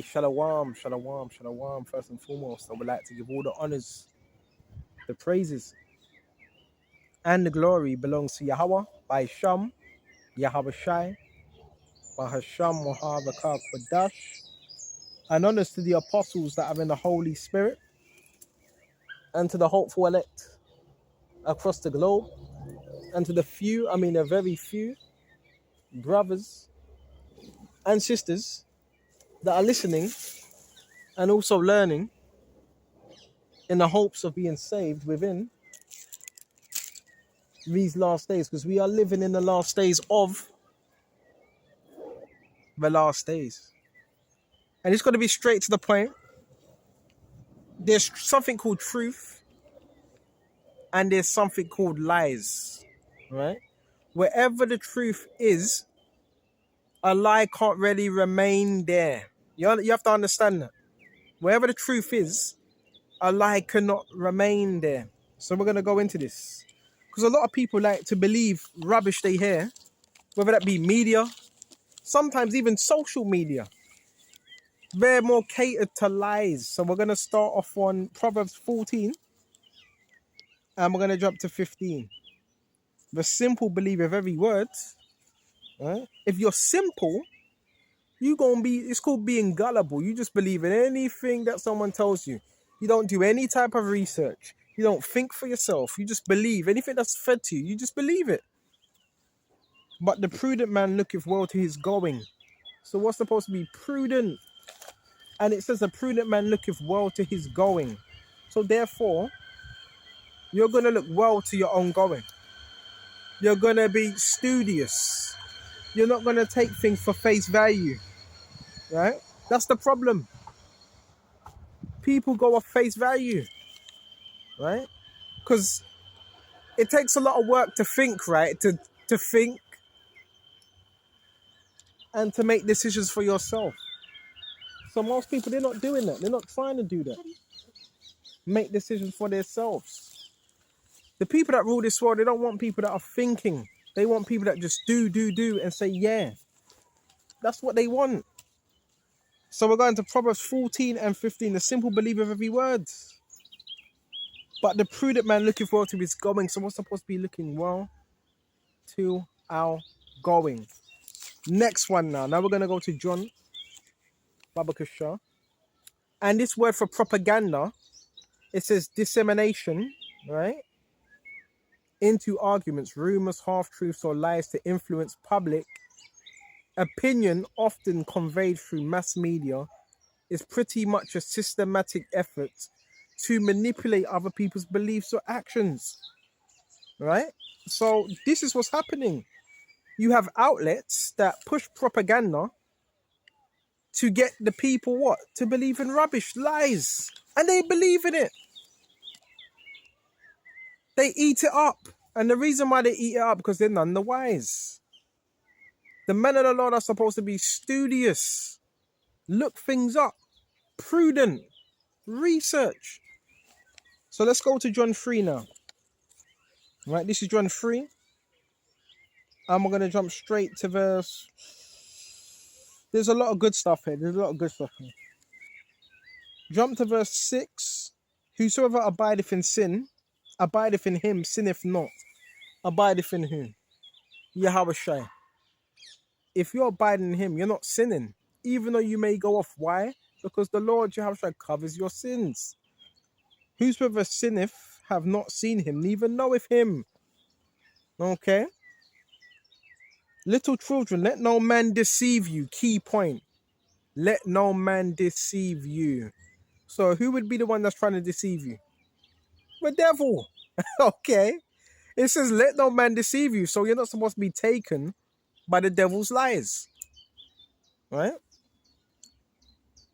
Shalom, shalom, shalom. First and foremost, I would like to give all the honors, the praises, and the glory belongs to Yahweh by Sham, Yahweh Shai, by Hashem, Wahabakar Kwadash, and honors to the apostles that are in the Holy Spirit, and to the hopeful elect across the globe, and to the few, the very few brothers and sisters that are listening and also learning in the hopes of being saved within these last days, because we are living in the last days of the last days. And it's got to be straight to the point. There's something called truth and there's something called lies, right? Wherever the truth is, a lie can't really remain there. You have to understand that. Wherever the truth is, a lie cannot remain there. So we're going to go into this. Because a lot of people like to believe rubbish they hear, whether that be media, sometimes even social media. They're more catered to lies. So we're going to start off on Proverbs 14 and we're going to jump to 15. The simple believe of every word. Right? If you're simple, it's called being gullible. You just believe in anything that someone tells you. You don't do any type of research. You don't think for yourself. You just believe. Anything that's fed to you, you just believe it. But the prudent man looketh well to his going. So what's supposed to be prudent? And it says a prudent man looketh well to his going. So therefore, you're going to look well to your own going. You're going to be studious. You're not going to take things for face value. Right? That's the problem. People go off face value. Right? Because it takes a lot of work to think, right? To think and to make decisions for yourself. So most people, they're not doing that. They're not trying to do that. Make decisions for themselves. The people that rule this world, they don't want people that are thinking. They want people that just do, and say, yeah. That's what they want. So we're going to Proverbs 14 and 15. The simple believer of every word. But the prudent man looketh well to his going. So we're supposed to be looking well to our going. Next one now. Now we're going to go to John Babakasha. And this word for propaganda, it says dissemination, right? Into arguments, rumors, half-truths or lies to influence public opinion, often conveyed through mass media, is pretty much a systematic effort to manipulate other people's beliefs or actions, right? So this is what's happening. You have outlets that push propaganda to get the people what? To believe in rubbish, lies. And they believe in it. They eat it up. And the reason why they eat it up, because they're none the wise. The men of the Lord are supposed to be studious, look things up, prudent, research. So let's go to John 3 now. Right, this is John 3. And we're going to jump straight to verse... There's a lot of good stuff here. Jump to verse 6. Whosoever abideth in sin, abideth in him, sinneth not. Abideth in whom? Yahweh Shai. If you're abiding in him, you're not sinning. Even though you may go off. Why? Because the Lord Yahweh Shai covers your sins. Whosoever sinneth have not seen him, neither knoweth him. Okay? Little children, let no man deceive you. Key point. Let no man deceive you. So who would be the one that's trying to deceive you? The devil. Okay? It says, let no man deceive you. So you're not supposed to be taken by the devil's lies. Right?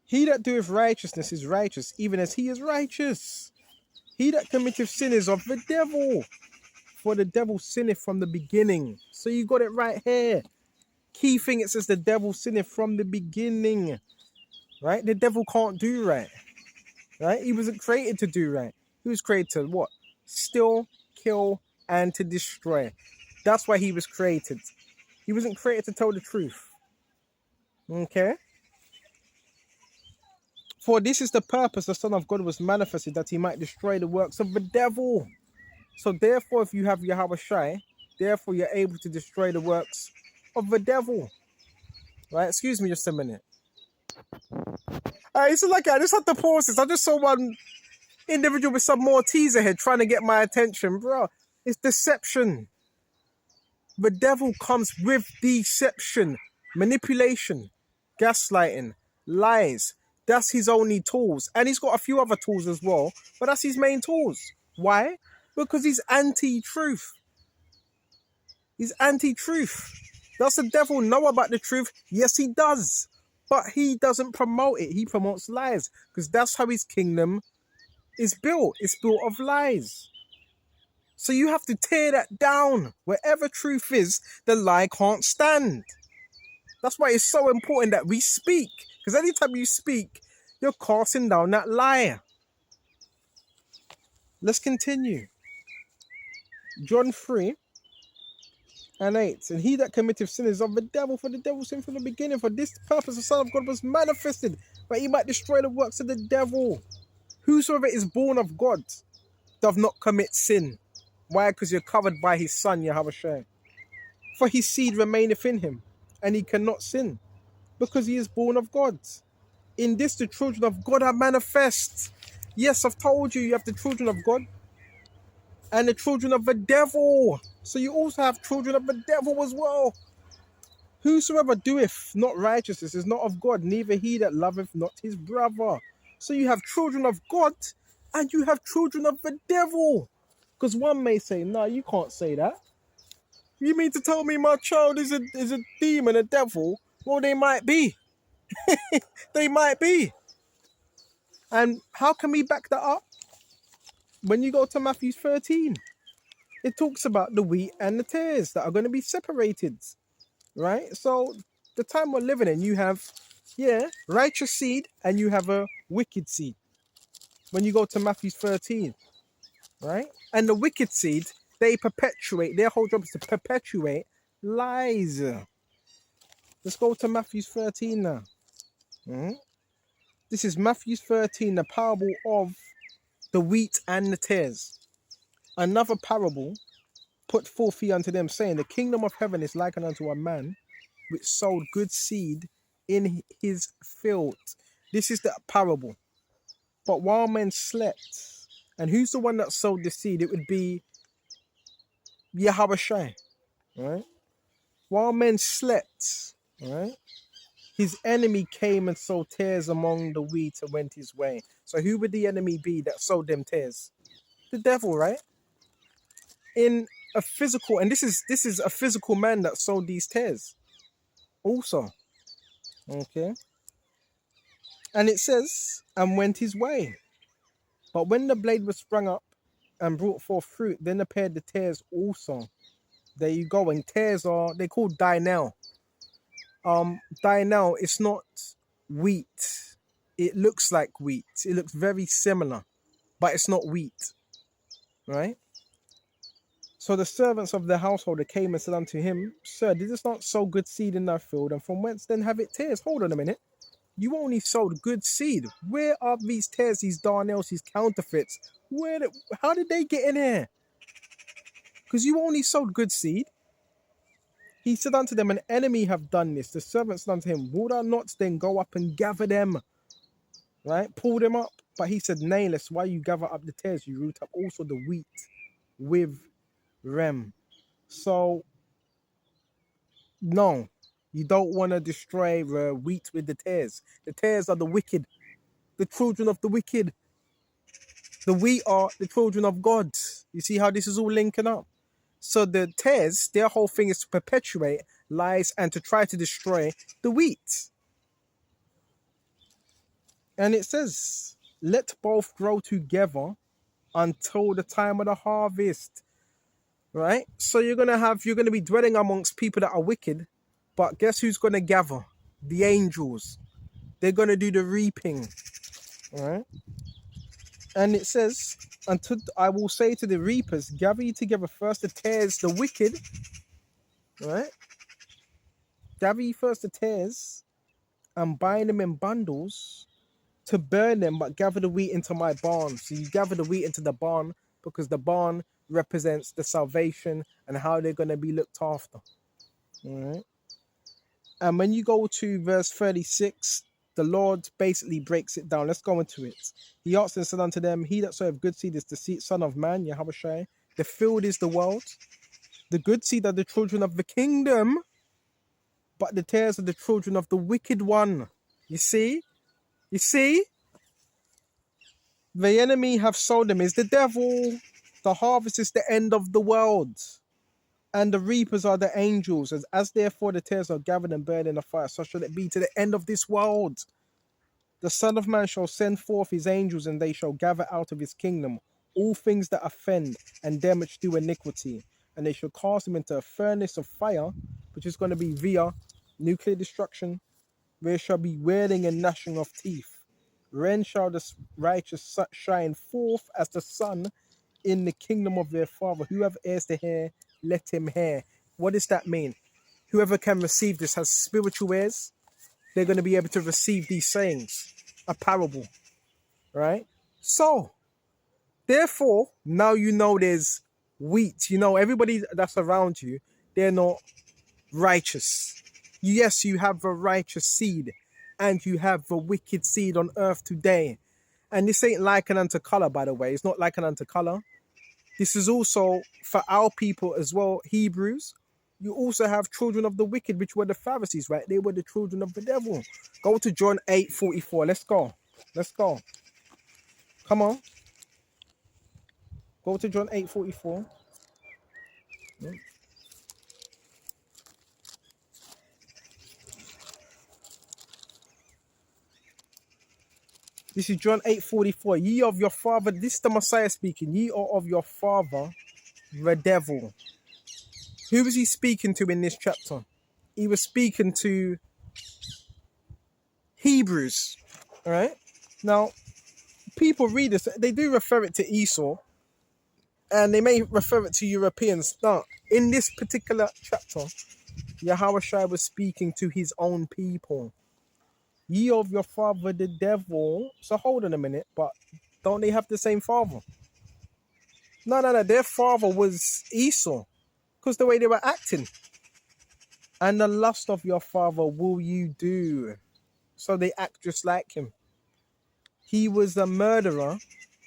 He that doeth righteousness is righteous, even as he is righteous. He that committeth sin is of the devil. For the devil sinneth from the beginning. So you got it right here. Key thing, it says the devil sinneth from the beginning. Right? The devil can't do right. Right? He wasn't created to do right. He was created to what? Steal, kill, and to destroy. That's why he was created. He wasn't created to tell the truth. Okay? For this is the purpose the Son of God was manifested, that he might destroy the works of the devil. So therefore, if you have Yahweh Shai, therefore you're able to destroy the works of the devil. Right? Excuse me just a minute. It's like I just had to pause this. I just saw one individual with some Maltese ahead trying to get my attention. Bro, it's deception. The devil comes with deception, manipulation, gaslighting, lies. That's his only tools. And he's got a few other tools as well, but that's his main tools. Why? Because he's anti-truth. He's anti-truth. Does the devil know about the truth? Yes, he does. But he doesn't promote it. He promotes lies. Because that's how his kingdom is built. It's built of lies. So you have to tear that down. Wherever truth is, the lie can't stand. That's why it's so important that we speak. Because anytime you speak, you're casting down that lie. Let's continue. John 3:8. And he that committeth sin is of the devil, for the devil sinned from the beginning. For this purpose the Son of God was manifested, that he might destroy the works of the devil. Whosoever is born of God doth not commit sin. Why? Because you're covered by his Son, Yahweh Shai. For his seed remaineth in him, and he cannot sin, because he is born of God. In this the children of God are manifest. Yes, I've told you, you have the children of God and the children of the devil. So you also have children of the devil as well. Whosoever doeth not righteousness is not of God, neither he that loveth not his brother. So you have children of God and you have children of the devil. Because one may say, no, you can't say that. You mean to tell me my child is a demon, a devil? Well, they might be. They might be. And how can we back that up? When you go to Matthew 13, it talks about the wheat and the tares that are going to be separated. Right? So the time we're living in, you have, righteous seed and you have a wicked seed. When you go to Matthew 13, right? And the wicked seed, they perpetuate, their whole job is to perpetuate lies. Let's go to Matthew 13 now. This is Matthew 13, the parable of the wheat and the tares. Another parable put forth he unto them, saying, the kingdom of heaven is likened unto a man which sowed good seed in his field. This is the parable. But while men slept, and who's the one that sowed the seed? It would be Yahweh Shai, right? While men slept, right? His enemy came and sowed tares among the wheat and went his way. So who would the enemy be that sowed them tares? The devil, right? In a physical, and this is a physical man that sowed these tares also. Okay. And it says, and went his way. But when the blade was sprung up and brought forth fruit, then appeared the tares also. There you go. And tares are, they're called dinel. Dinel, it's not wheat. It looks like wheat. It looks very similar, but it's not wheat. Right? So the servants of the householder came and said unto him, Sir, did this not sow good seed in thy field? And from whence then have it tares? Hold on a minute. You only sowed good seed. Where are these tares, these darnels, these counterfeits? How did they get in here? Because you only sowed good seed. He said unto them, an enemy have done this. The servants said unto him, will thou not then go up and gather them? Right? Pull them up. But he said, nay, lest while you gather up the tares, you root up also the wheat with them. So, no. You don't want to destroy the wheat with the tares. The tares are the wicked. The children of the wicked. The wheat are the children of God. You see how this is all linking up? So the tares, their whole thing is to perpetuate lies and to try to destroy the wheat. And it says, let both grow together until the time of the harvest. Right? So you're going to be dwelling amongst people that are wicked. But guess who's going to gather? The angels. They're going to do the reaping. Right? And it says, until I will say to the reapers, gather ye together first the tares, the wicked. Right? Gather ye first the tares and bind them in bundles to burn them, but gather the wheat into my barn. So you gather the wheat into the barn because the barn represents the salvation and how they're going to be looked after. All right. And when you go to verse 36, the Lord basically breaks it down. Let's go into it. He asked and said unto them, he that soweth good seed is the son of man, Yahushua. The field is the world. The good seed are the children of the kingdom, but the tares are the children of the wicked one. You see? You see? The enemy have sold them is the devil. The harvest is the end of the world. And the reapers are the angels. As therefore the tares are gathered and burned in the fire, so shall it be to the end of this world. The Son of Man shall send forth his angels, and they shall gather out of his kingdom all things that offend and them which do iniquity. And they shall cast them into a furnace of fire, which is going to be via nuclear destruction. There shall be wailing and gnashing of teeth. Then shall the righteous shine forth as the sun in the kingdom of their Father. Whoever ears to hear, let him hear. What does that mean? Whoever can receive this has spiritual ears. They're going to be able to receive these sayings, a parable, right? So, therefore, now you know there's wheat. You know, everybody that's around you, they're not righteous. Yes, you have the righteous seed and you have the wicked seed on earth today. And this ain't likened unto color, by the way. It's not likened unto color. This is also for our people as well, Hebrews. You also have children of the wicked, which were the Pharisees, right? They were the children of the devil. Go to John 8:44. Let's go. Let's go. Come on. Go to John 8:44. This is John 8:44. Ye of your father, this is the Messiah speaking. Ye are of your father, the devil. Who was he speaking to in this chapter? He was speaking to Hebrews. All right. Now, people read this, they do refer it to Esau, and they may refer it to Europeans. Now, in this particular chapter, Yahushua was speaking to his own people. Ye of your father the devil. So hold on a minute, but don't they have the same father? No. Their father was Esau, because the way they were acting. And the lust of your father will you do. So they act just like him. He was a murderer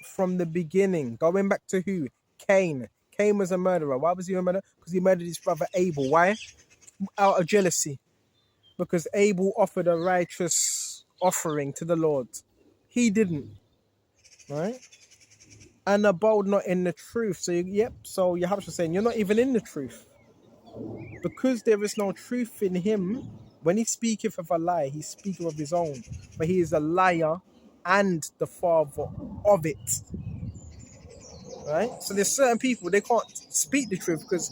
from the beginning. Going back to who? Cain. Cain was a murderer. Why was he a murderer? Because he murdered his brother Abel. Why? Out of jealousy. Because Abel offered a righteous offering to the Lord. He didn't. Right? And abode not in the truth. So, so Yahushua saying, you're not even in the truth. Because there is no truth in him, when he speaketh of a lie, he speaketh of his own. But he is a liar and the father of it. Right? So there's certain people, they can't speak the truth because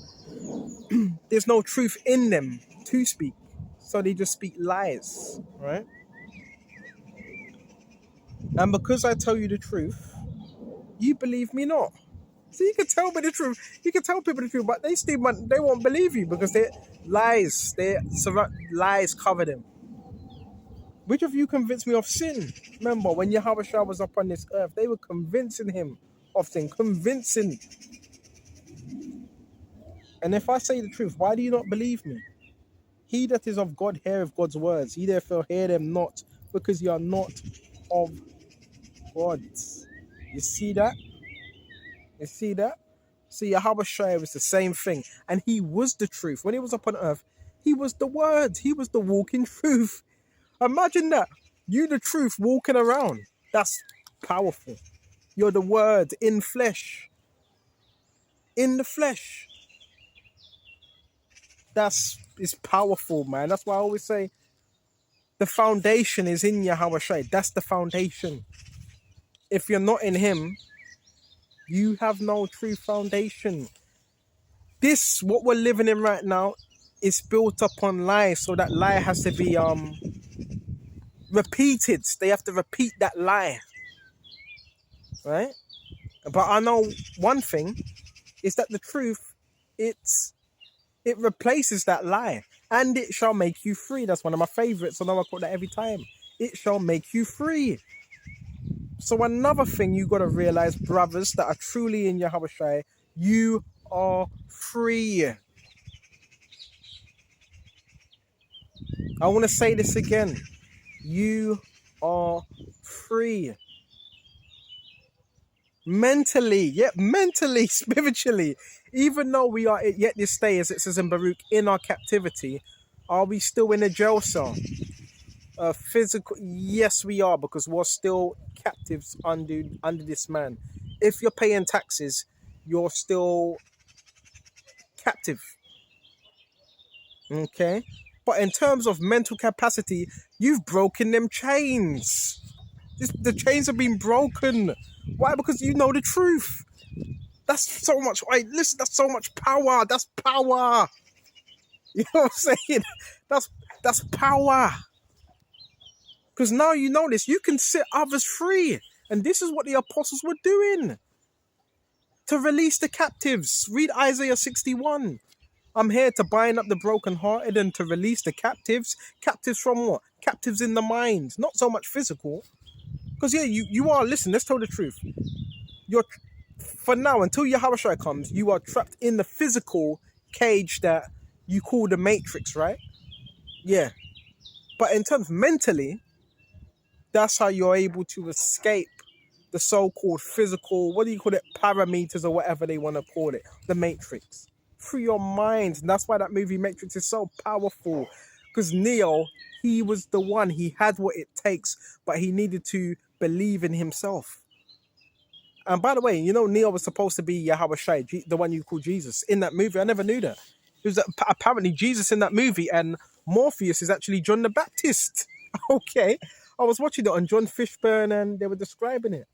there's no truth in them to speak. So they just speak lies. Right? And because I tell you the truth, you believe me not. So you can tell me the truth. You can tell people the truth, but they won't believe you because lies cover them. Which of you convinced me of sin? Remember, when Yahushua was upon this earth, they were convincing him of sin. Convincing. And if I say the truth, why do you not believe me? He that is of God heareth God's words. Ye therefore hear them not, because ye are not of God. You see that? You see that? So Yahushua was the same thing. And he was the truth. When he was upon earth, he was the word. He was the walking truth. Imagine that. You the truth walking around. That's powerful. You're the word in flesh. In the flesh. It's powerful, man. That's why I always say the foundation is in Yahushua. That's the foundation. If you're not in him, you have no true foundation. This, what we're living in right now, is built upon lies. So that lie has to be repeated. They have to repeat that lie. Right? But I know one thing is that the truth, it replaces that lie. And it shall make you free. That's one of my favorites. I know I quote that every time. It shall make you free. So another thing you got to realize, brothers that are truly in Yahweh Shai, you are free. I want to say this again. You are free. Mentally, mentally, spiritually. Even though we are yet this day, as it says in Baruch, in our captivity, are we still in a jail cell? Physical, yes, we are, because we're still captives under this man. If you're paying taxes, you're still captive. Okay, but in terms of mental capacity, you've broken them chains. The chains have been broken. Why? Because you know the truth. That's so much. Wait, listen, that's so much power. That's power. You know what I'm saying? That's power. Because now you know this, you can set others free. And this is what the apostles were doing. To release the captives. Read Isaiah 61. I'm here to bind up the brokenhearted and to release the captives. Captives from what? Captives in the mind. Not so much physical. Because yeah, you are, listen, let's tell the truth. You're, for now, until Yahushua comes, you are trapped in the physical cage that you call the matrix, right? Yeah. But in terms mentally, that's how you're able to escape the so-called physical, what do you call it, parameters or whatever they want to call it, the matrix. Through your mind. And that's why that movie Matrix is so powerful. Because Neo, he was the one, he had what it takes, but he needed to believe in himself. And by the way, you know, Neo was supposed to be Yahweh Shai, the one you call Jesus, in that movie. I never knew that. It was apparently Jesus in that movie, and Morpheus is actually John the Baptist. Okay. I was watching it on John Fishburne, and they were describing it.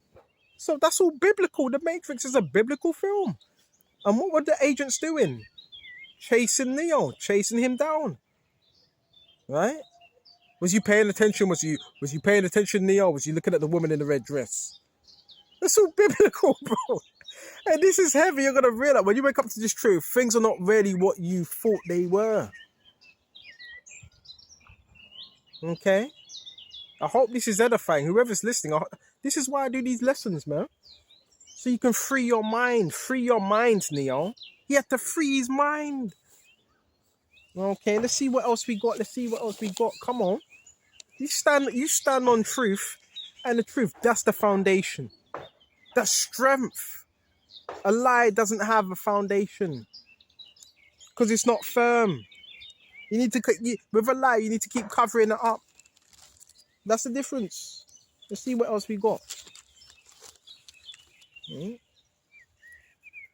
So that's all biblical. The Matrix is a biblical film. And what were the agents doing? Chasing Neo, chasing him down. Right? Was you paying attention? Was you paying attention, Neo? Was you looking at the woman in the red dress? That's all biblical, bro. And this is heavy. You're going to realize when you wake up to this truth, things are not really what you thought they were. Okay? I hope this is edifying. Whoever's listening, this is why I do these lessons, man. So you can free your mind. Free your mind, Neo. He had to free his mind. Okay, let's see what else we got. Let's see what else we got. Come on. You stand on truth, and the truth, that's the foundation. That's strength. A lie doesn't have a foundation because it's not firm. You need to, with a lie, you need to keep covering it up. That's the difference. Let's see what else we got.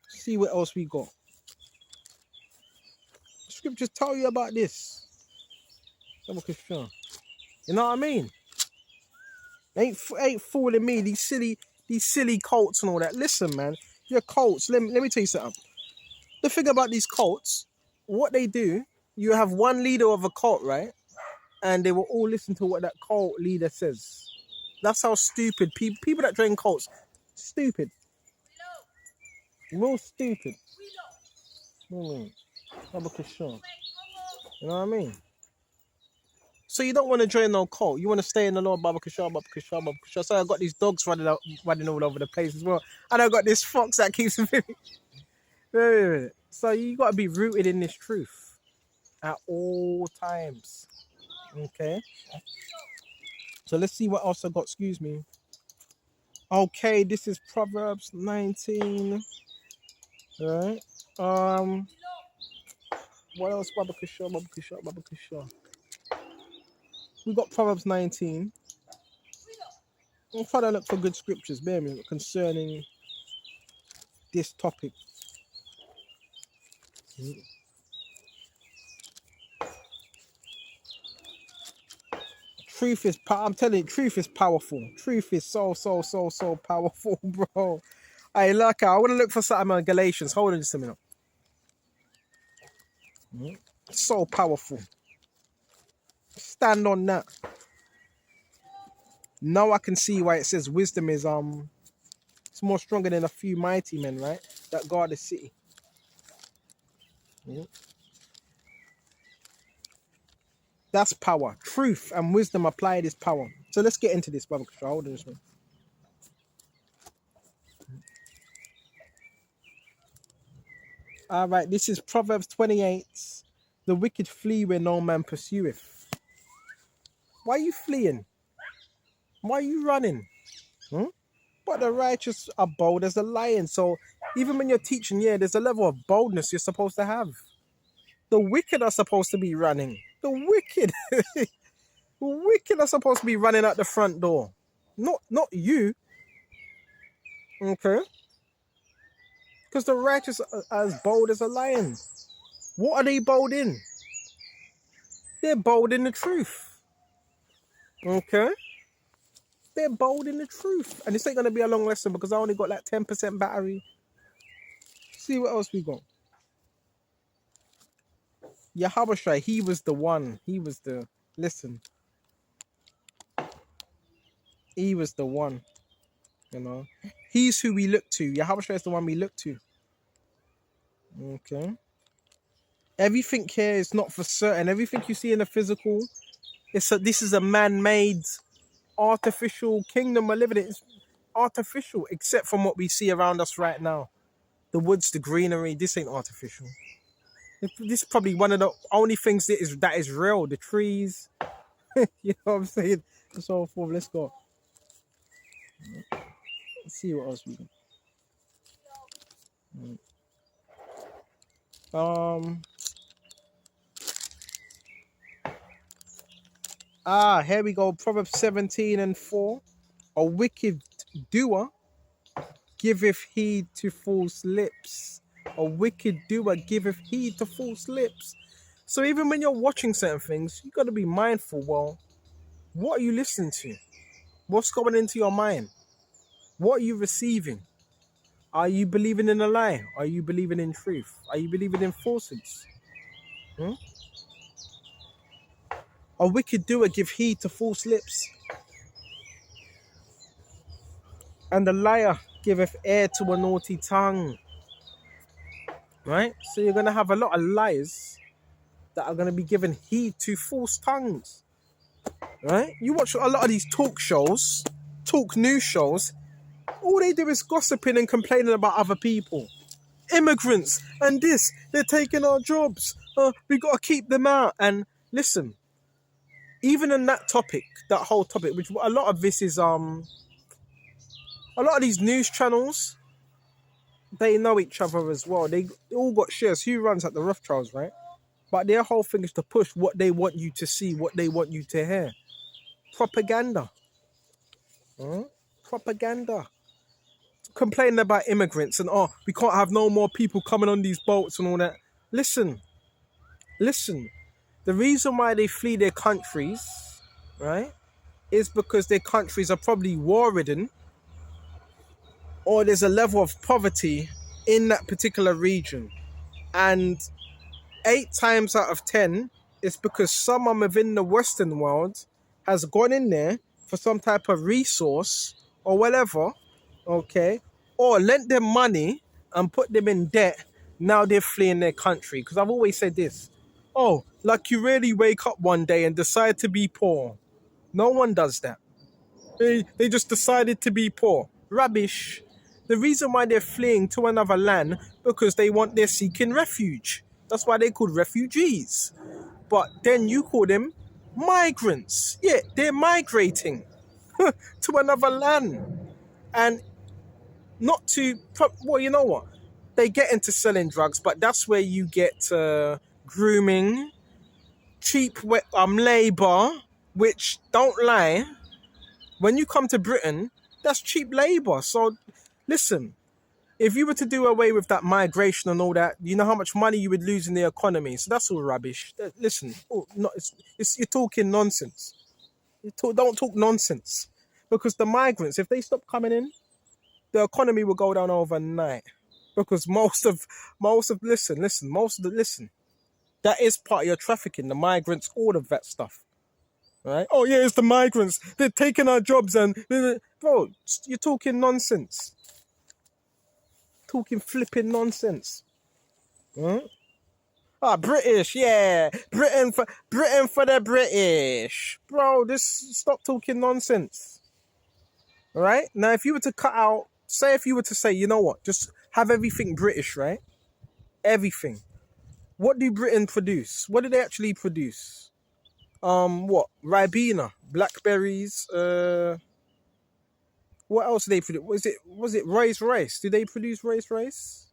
See what else we got. Scriptures tell you about this. You know what I mean? Ain't fooling me. These silly cults and all that. Listen, man, your cults. Let me tell you something. The thing about these cults, what they do, you have one leader of a cult, right? And they will all listen to what that cult leader says. That's how stupid people that join cults, stupid. Real stupid. You know what I mean? So you don't want to join no cult. You want to stay in the Lord, Baba Kashar. So I got these dogs running all over the place as well. And I got this fox that keeps me. So you got to be rooted in this truth at all times. Okay. So let's see what else I got. Excuse me. Okay, this is Proverbs 19. All right. What else? Baba Kashar. We got Proverbs 19. I'm trying to look for good scriptures, bear me, concerning this topic. Truth is I'm telling you, truth is powerful. Truth is so powerful, bro. I want to look for something on Galatians. Hold on just a minute. So powerful. Stand on that. Now I can see why it says wisdom is it's more stronger than a few mighty men, right? That guard the city. That's power. Truth and wisdom applied is power. So let's get into this, brother. Hold on just a minute. All right, this is Proverbs 28. The wicked flee where no man pursueth. Why are you fleeing? Why are you running? Hmm? But the righteous are bold as a lion. So even when you're teaching, yeah, there's a level of boldness you're supposed to have. The wicked are supposed to be running. The wicked, the wicked are supposed to be running out the front door. Not you. Okay? Because the righteous are as bold as a lion. What are they bold in? They're bold in the truth. Okay? They're bold in the truth. And this ain't going to be a long lesson because I only got like 10% battery. See what else we got. Yahushua, he was the one. He was the... Listen. He was the one. You know? He's who we look to. Yahushua is the one we look to. Okay? Everything here is not for certain. Everything you see in the physical, this is a man-made, artificial kingdom we're living in. It's artificial, except from what we see around us right now. The woods, the greenery, this ain't artificial. This is probably one of the only things that is real. The trees, you know what I'm saying? And so forth. Let's go. Let's see what else we can. Here we go. Proverbs 17:4. A wicked doer giveth heed to false lips. A wicked doer giveth heed to false lips. So even when you're watching certain things, you got to be mindful. Well, what are you listening to? What's going into your mind? What are you receiving? Are you believing in a lie? Are you believing in truth? Are you believing in falsehoods? A wicked doer give heed to false lips, and the liar giveth ear to a naughty tongue. Right? So you're going to have a lot of liars that are going to be given heed to false tongues. Right? You watch a lot of these talk shows, talk news shows, all they do is gossiping and complaining about other people. Immigrants and this, they're taking our jobs. We got to keep them out. And listen, even in that topic, that whole topic, which a lot of this is, a lot of these news channels, they know each other as well. They all got shares. Who runs at the Rothschilds, right? But their whole thing is to push what they want you to see, what they want you to hear. Propaganda. Propaganda. Complaining about immigrants and, we can't have no more people coming on these boats and all that. Listen. The reason why they flee their countries, right, is because their countries are probably war-ridden, or there's a level of poverty in that particular region. And 8 times out of 10, it's because someone within the Western world has gone in there for some type of resource or whatever, okay, or lent them money and put them in debt. Now they're fleeing their country. Because I've always said this. Like you really wake up one day and decide to be poor. No one does that. They just decided to be poor. Rubbish. The reason why they're fleeing to another land, because they're seeking refuge. That's why they're called refugees. But then you call them migrants. Yeah, they're migrating to another land. And not to, well, you know what? They get into selling drugs, but that's where you get grooming, cheap labor, which, don't lie, when you come to Britain, that's cheap labor. So, listen, if you were to do away with that migration and all that, you know how much money you would lose in the economy. So that's all rubbish. Listen, you're talking nonsense. Don't talk nonsense. Because the migrants, if they stop coming in, the economy will go down overnight. Because listen, that is part of your trafficking, the migrants, all of that stuff. Right? Oh yeah, it's the migrants. They're taking our jobs and... Bro, you're talking nonsense. Talking flipping nonsense. British, yeah. Britain for the British. Bro, stop talking nonsense. Alright? Now, if you were to cut out... If you were to say, you know what, just have everything British, right? everything. What do Britain produce? What do they actually produce? What? Ribena, blackberries, what else do they produce? Was it rice? Do they produce rice?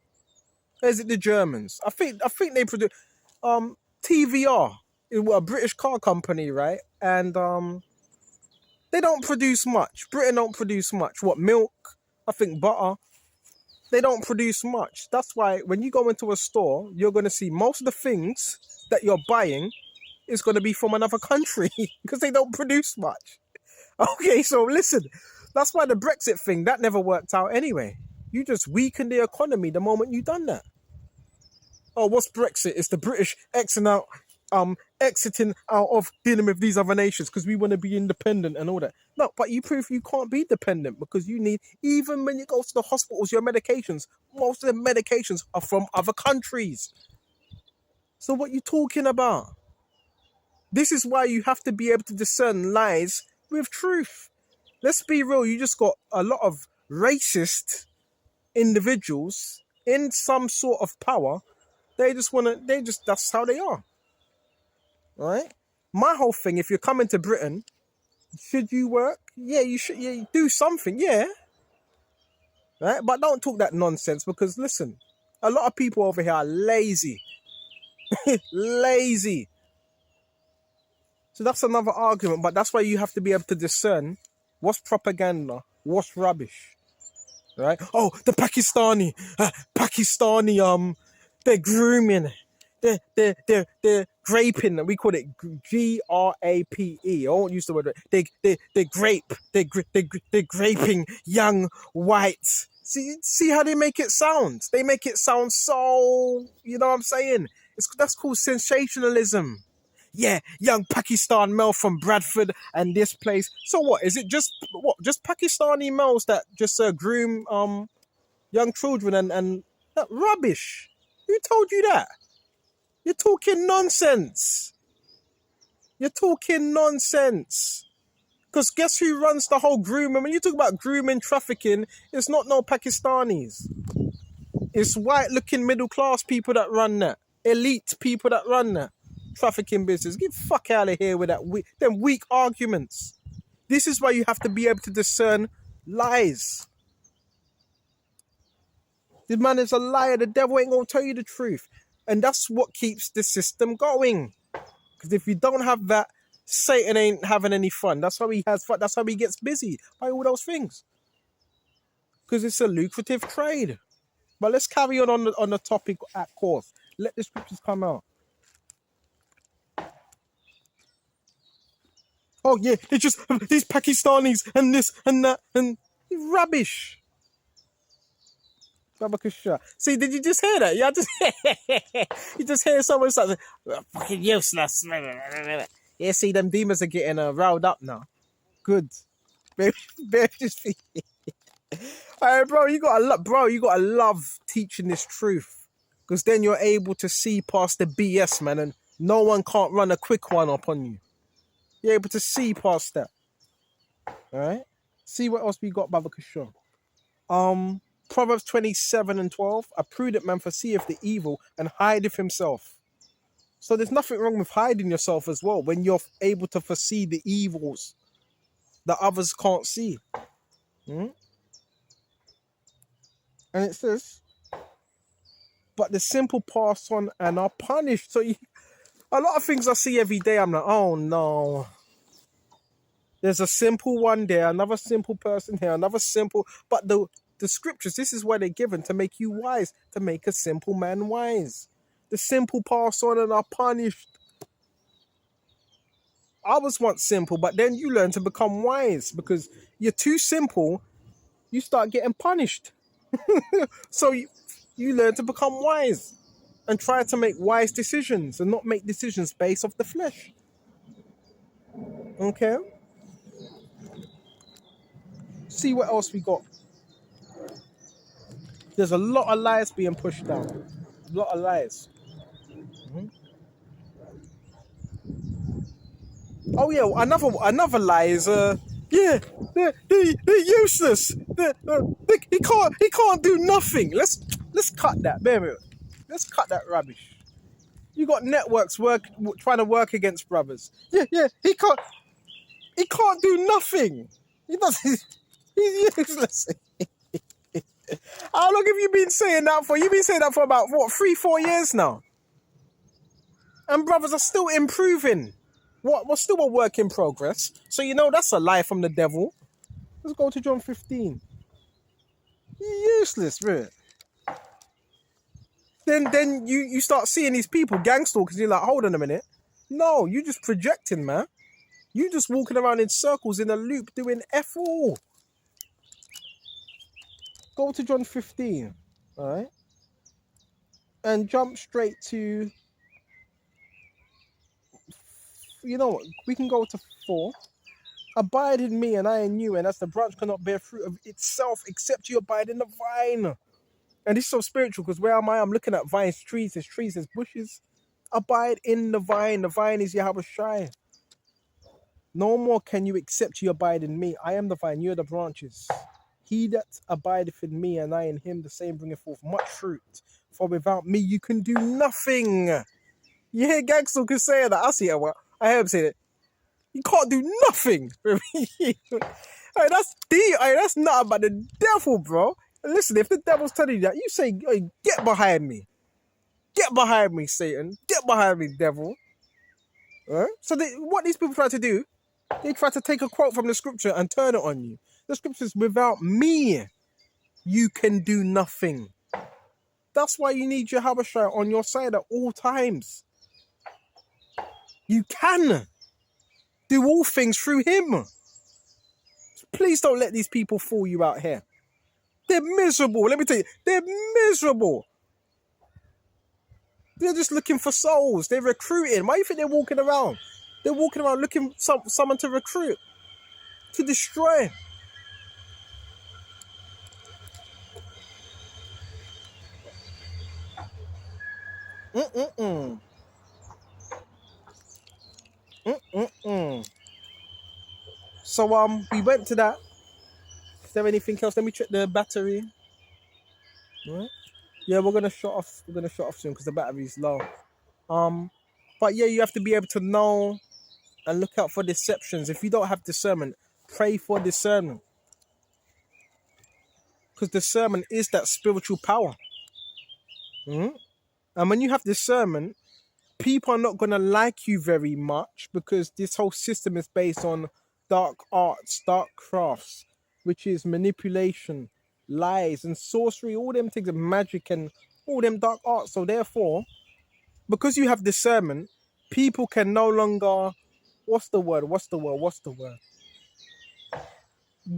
Or is it the Germans? I think they produce TVR, a British car company, right? And they don't produce much. Britain don't produce much. What, milk? I think butter. They don't produce much. That's why when you go into a store, you're going to see most of the things that you're buying is going to be from another country because they don't produce much. Okay, so listen, that's why the Brexit thing, that never worked out anyway. You just weakened the economy the moment you done that. Oh, what's Brexit? It's the British exiting out of dealing with these other nations because we want to be independent and all that. No, but you prove you can't be dependent because you need, even when you go to the hospitals, your medications, most of the medications are from other countries. So what you talking about? This is why you have to be able to discern lies with truth. Let's be real, you just got a lot of racist individuals in some sort of power. That's how they are. Right? My whole thing, if you're coming to Britain, should you work? Yeah, you should. Yeah, you do something. Yeah. Right? But don't talk that nonsense because listen, a lot of people over here are lazy. Lazy. So that's another argument, but that's why you have to be able to discern what's propaganda, what's rubbish. Right? Oh, the Pakistani, they're grooming, they're graping. We call it GRAPE. I won't use the word. They're graping young whites. See how they make it sound? They make it sound so, you know what I'm saying? That's called sensationalism. Yeah, young Pakistan male from Bradford and this place. So what? Is it just Pakistani males that just groom young children and that rubbish? Who told you that? You're talking nonsense. Because guess who runs the whole grooming? When you talk about grooming trafficking, it's not no Pakistanis. It's white-looking middle-class people that run that. Elite people that run that trafficking business. Get the fuck out of here with them weak arguments. This is why you have to be able to discern lies. This man is a liar. The devil ain't gonna tell you the truth. And that's what keeps the system going. Because if you don't have that, Satan ain't having any fun. That's how he has fun. That's how he gets busy by all those things. Because it's a lucrative trade. But let's carry on the topic at course. Let the scriptures come out. Oh yeah, it's just these Pakistanis and this and that and rubbish. See, did you just hear that? Yeah, you just hear someone start fucking useless. Yeah, see, them demons are getting riled up now. Good. Just alright, bro, you gotta love teaching this truth. Because then you're able to see past the BS, man, and no one can't run a quick one up on you. You're able to see past that. Alright? See what else we got, Baba Kishore. Proverbs 27:12. A prudent man foreseeth the evil and hideth himself. So there's nothing wrong with hiding yourself as well when you're able to foresee the evils that others can't see. And it says, but the simple pass on and are punished. So a lot of things I see every day, I'm like, oh no. There's a simple one there, another simple person here, another simple. But the scriptures, this is why they're given, to make you wise, to make a simple man wise. The simple pass on and are punished. I was once simple, but then you learn to become wise because you're too simple, you start getting punished. So you learn to become wise and try to make wise decisions and not make decisions based off the flesh. Okay? See what else we got. There's a lot of lies being pushed down. A lot of lies. Oh yeah, another lie is they're useless. He can't do nothing. Let's cut that. Bear with. Let's cut that rubbish. You got networks trying to work against brothers. Yeah. He can't do nothing. He doesn't. He's useless. How long have you been saying that for? You've been saying that for about, what, 3-4 years now? And brothers are still improving. We're still a work in progress. So you know that's a lie from the devil. Let's go to John 15. Useless, man. Then you start seeing these people gang stalkers. You're like, hold on a minute. No, you just projecting, man. You just walking around in circles in a loop doing F all. Go to John 15, all right? And jump straight to, you know what, we can go to 4. Abide in me and I in you, and as the branch cannot bear fruit of itself except you abide in the vine. And this is so spiritual because where am I? I'm looking at vines, trees, there's bushes. Abide in the vine. The vine is Yahweh Shai. No more can you except you abide in me. I am the vine, you are the branches. He that abideth in me and I in him, the same bringeth forth much fruit. For without me you can do nothing. You hear Gangster can say that. I see it. I hear him say that. You can't do nothing. That's deep. That's not about the devil, bro. Listen, if the devil's telling you that, you say, get behind me. Get behind me, Satan. Get behind me, devil. Right? So what these people try to do, they try to take a quote from the scripture and turn it on you. The scripture is, without me, you can do nothing. That's why you need your Habashai on your side at all times. You can do all things through him. Please don't let these people fool you out here. They're miserable. Let me tell you, they're miserable. They're just looking for souls. They're recruiting. Why do you think they're walking around? They're walking around looking for someone to recruit, to destroy. So we went to that. Is there anything else? Let me check the battery. Right. Yeah, we're gonna shut off. We're gonna shut off soon because the battery's low. But yeah, you have to be able to know and look out for deceptions. If you don't have discernment, pray for discernment. Because discernment is that spiritual power. And when you have discernment, people are not going to like you very much because this whole system is based on dark arts, dark crafts, which is manipulation, lies and sorcery, all them things, and magic and all them dark arts. So therefore, because you have discernment, people can no longer, what's the word?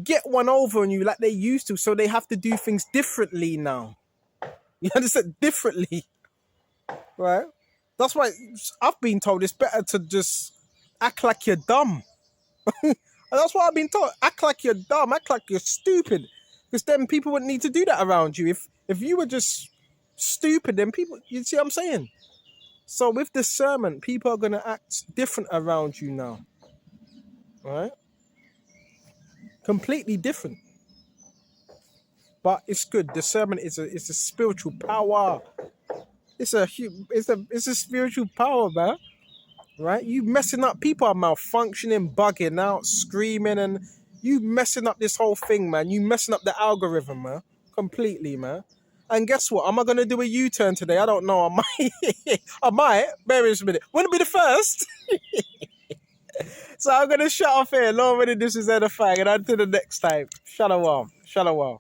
Get one over on you like they used to. So they have to do things differently now. You understand? Differently. Right? That's why I've been told it's better to just act like you're dumb. And that's what I've been told. Act like you're dumb. Act like you're stupid. Because then people wouldn't need to do that around you. If you were just stupid, then people, you see what I'm saying? So with discernment, people are going to act different around you now. Right? Completely different. But it's good. Discernment is a spiritual power. It's a spiritual power, man. Right? You messing up. People are malfunctioning, bugging out, screaming, and you messing up this whole thing, man. You messing up the algorithm, man. Completely, man. And guess what? Am I going to do a U-turn today? I don't know. I might. I might. Bear with me a minute. Wouldn't be the first. So I'm going to shut off here. Lord, this is Edifying. And until the next time. Shalom. Shalom.